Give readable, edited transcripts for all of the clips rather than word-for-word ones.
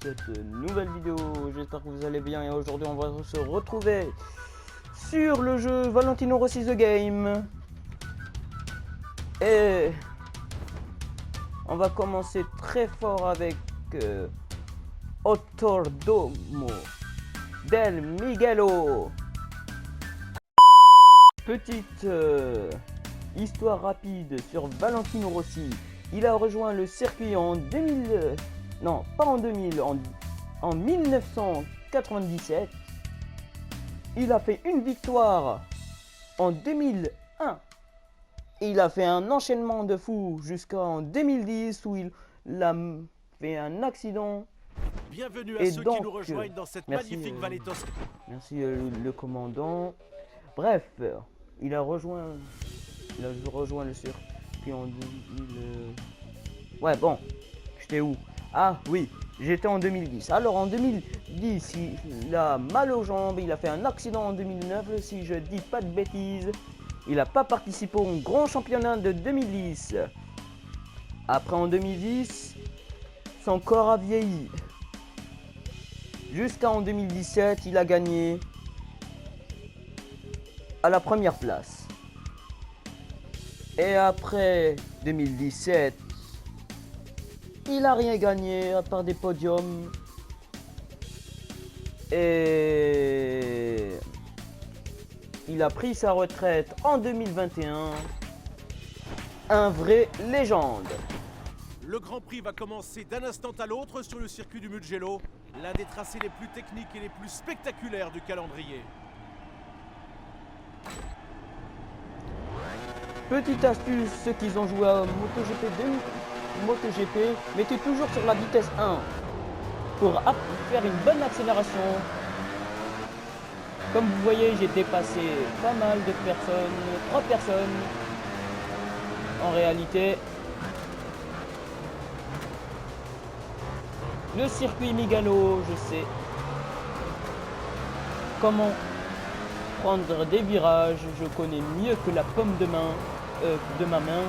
cette nouvelle vidéo. J'espère que vous allez bien et aujourd'hui on va se retrouver sur le jeu Valentino Rossi The Game. Et on va commencer très fort avec Autódromo del Mugello. Petite histoire rapide sur Valentino Rossi. Il a rejoint le circuit en 2000, non pas en 2000, en 1997. Il a fait une victoire en 2001. Et il a fait un enchaînement de fou jusqu'en 2010 où il a fait un accident. Bienvenue à ceux qui nous rejoignent dans cette magnifique vallée toscane. Merci le commandant. Bref, il a rejoint le circuit en 2000. Ouais bon, j'étais où? Ah oui, j'étais en 2010. Alors en 2010, il a mal aux jambes, il a fait un accident en 2009, si je dis pas de bêtises. Il n'a pas participé au grand championnat de 2010. Après en 2010, son corps a vieilli. Jusqu'en 2017, il a gagné à la première place. Et après 2017, il n'a rien gagné à part des podiums. Et il a pris sa retraite en 2021. Un vrai légende. Le Grand Prix va commencer d'un instant à l'autre sur le circuit du Mugello, l'un des tracés les plus techniques et les plus spectaculaires du calendrier. Petite astuce, ceux qui ont joué à MotoGP, mettez toujours sur la vitesse 1 pour faire une bonne accélération. Comme vous voyez, j'ai dépassé pas mal de personnes, 3 personnes en réalité. Le circuit Mugello, je sais comment prendre des virages, je connais mieux que la paume de ma main.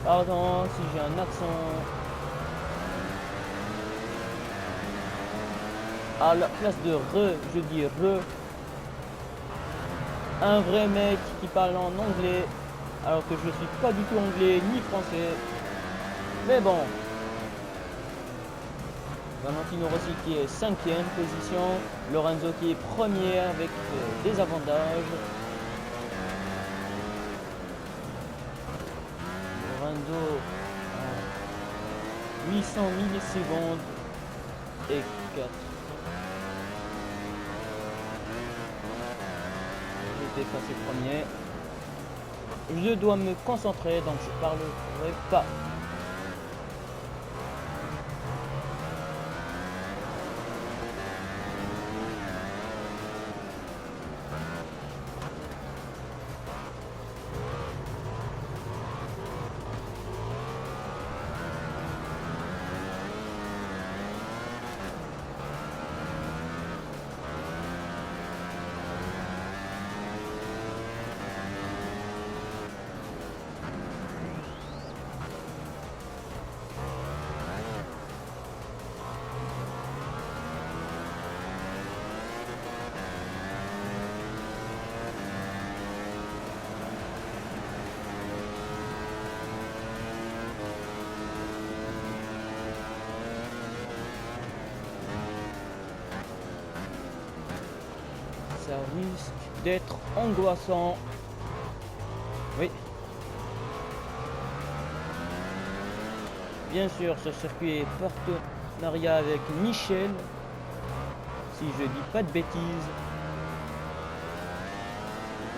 Pardon si j'ai un accent. À la place de re, je dis re. Un vrai mec qui parle en anglais, alors que je suis pas du tout anglais ni français. Mais bon. Valentino Rossi qui est 5e position, Lorenzo qui est premier avec des avantages. Lorenzo à 800 millisecondes et 4. J'ai dépassé premier. Je dois me concentrer donc je parlerai pas. Ça risque d'être angoissant. Oui. Bien sûr, ce circuit est partenariat avec Michel, si je dis pas de bêtises.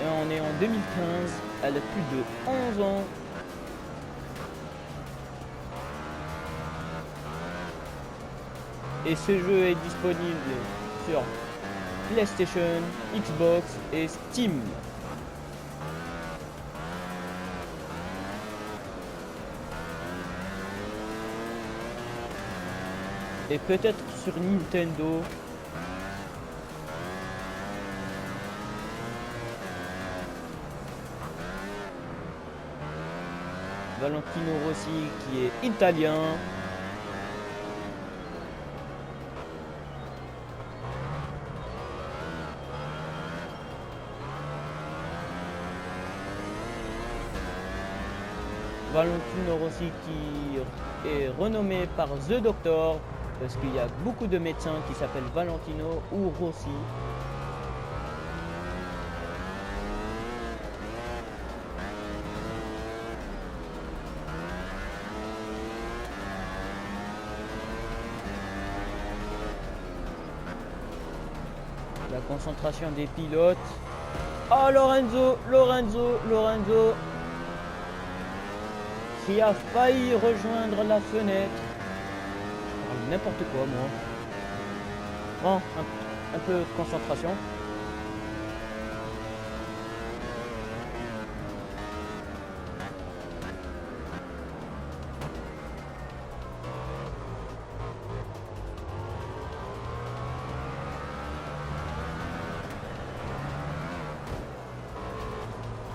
Et on est en 2015, elle a plus de 11 ans. Et ce jeu est disponible sur PlayStation, Xbox et Steam. Et peut-être sur Nintendo. Valentino Rossi qui est italien. Valentino Rossi qui est renommé par The Doctor, parce qu'il y a beaucoup de médecins qui s'appellent Valentino ou Rossi. La concentration des pilotes. Oh, Lorenzo qui a failli rejoindre la fenêtre. Oh, n'importe quoi, moi. Bon, un peu de concentration.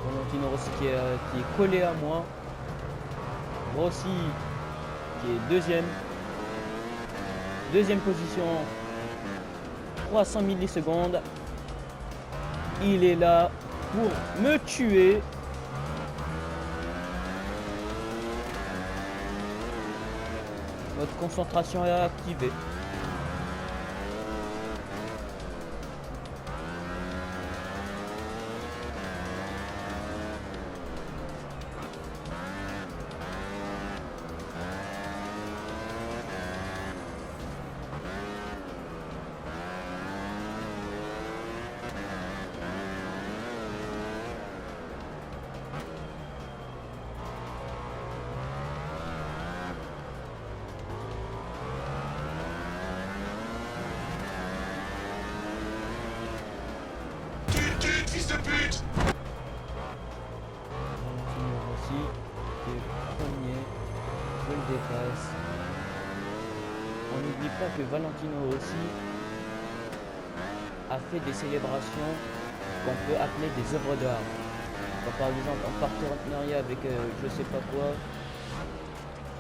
Valentino Rossi qui est collé à moi. Rossi qui est deuxième position, 300 millisecondes. Il est là pour me tuer. Votre concentration est activée. Fils de pute! Valentino Rossi qui est premier, je le dépasse. On n'oublie pas que Valentino Rossi a fait des célébrations qu'on peut appeler des œuvres d'art. Par exemple, en partenariat avec je sais pas quoi,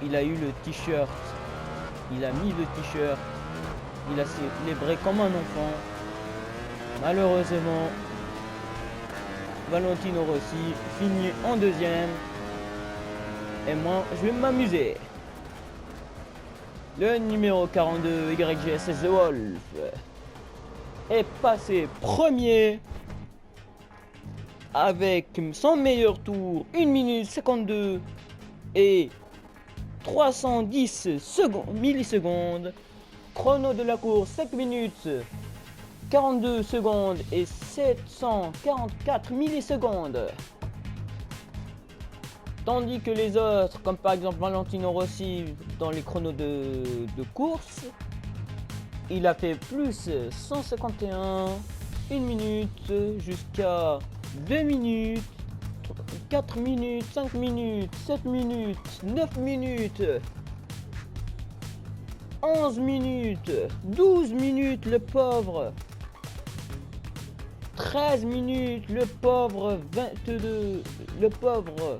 il a eu le t-shirt, il a mis le t-shirt, il a célébré comme un enfant. Malheureusement, Valentino Rossi finit en deuxième. Et moi, je vais m'amuser. Le numéro 42, YGSS The Wolf, est passé premier avec son meilleur tour, 1 minute 52 et 310 millisecondes. Chrono de la course, 5 minutes 42 secondes et 744 millisecondes. Tandis que les autres, comme par exemple Valentino Rossi dans les chronos de course, il a fait plus 151, 1 minute jusqu'à 2 minutes, 4 minutes, 5 minutes, 7 minutes, 9 minutes, 11 minutes, 12 minutes, le pauvre. 13 minutes, le pauvre 22, le pauvre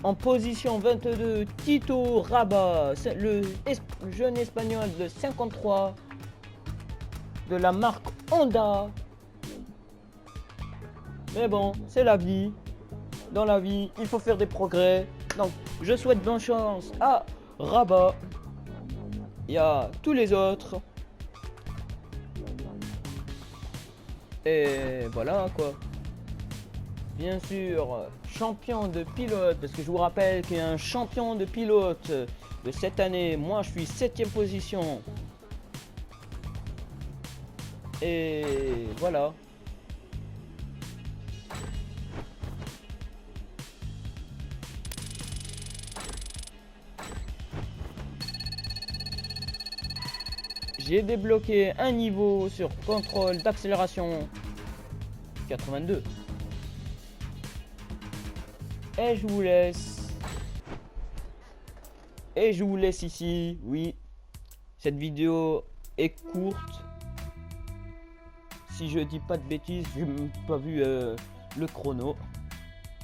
en position 22, Tito Rabat, le jeune espagnol de 53 de la marque Honda. Mais bon, c'est la vie. Dans la vie, il faut faire des progrès. Donc, je souhaite bonne chance à Rabat. Il y a tous les autres. Et voilà quoi. Bien sûr, champion de pilote, parce que je vous rappelle qu'il y a un champion de pilote de cette année. Moi, je suis 7e position. Et voilà. J'ai débloqué un niveau sur contrôle d'accélération 82. Et je vous laisse. Et je vous laisse ici. Oui, cette vidéo est courte. Si je dis pas de bêtises, j'ai même pas vu le chrono.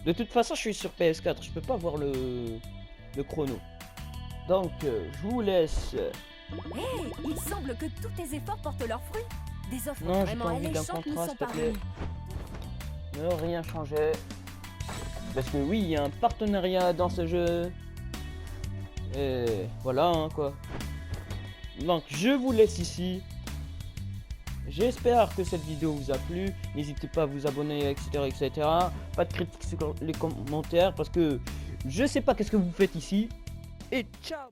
De toute façon, je suis sur PS4, je peux pas voir le chrono. Donc, je vous laisse. Hey, il semble que tous tes efforts portent leurs fruits. Des offres Non, j'ai pas vraiment envie d'un alléchantes nous contrat, sont s'il te plaît. parvenues. Ne rien changer. Parce que oui, il y a un partenariat dans ce jeu. Et voilà, hein, quoi. Donc, je vous laisse ici. J'espère que cette vidéo vous a plu. N'hésitez pas à vous abonner, etc., etc. Pas de critiques sur les commentaires parce que je sais pas qu'est-ce que vous faites ici. Et ciao!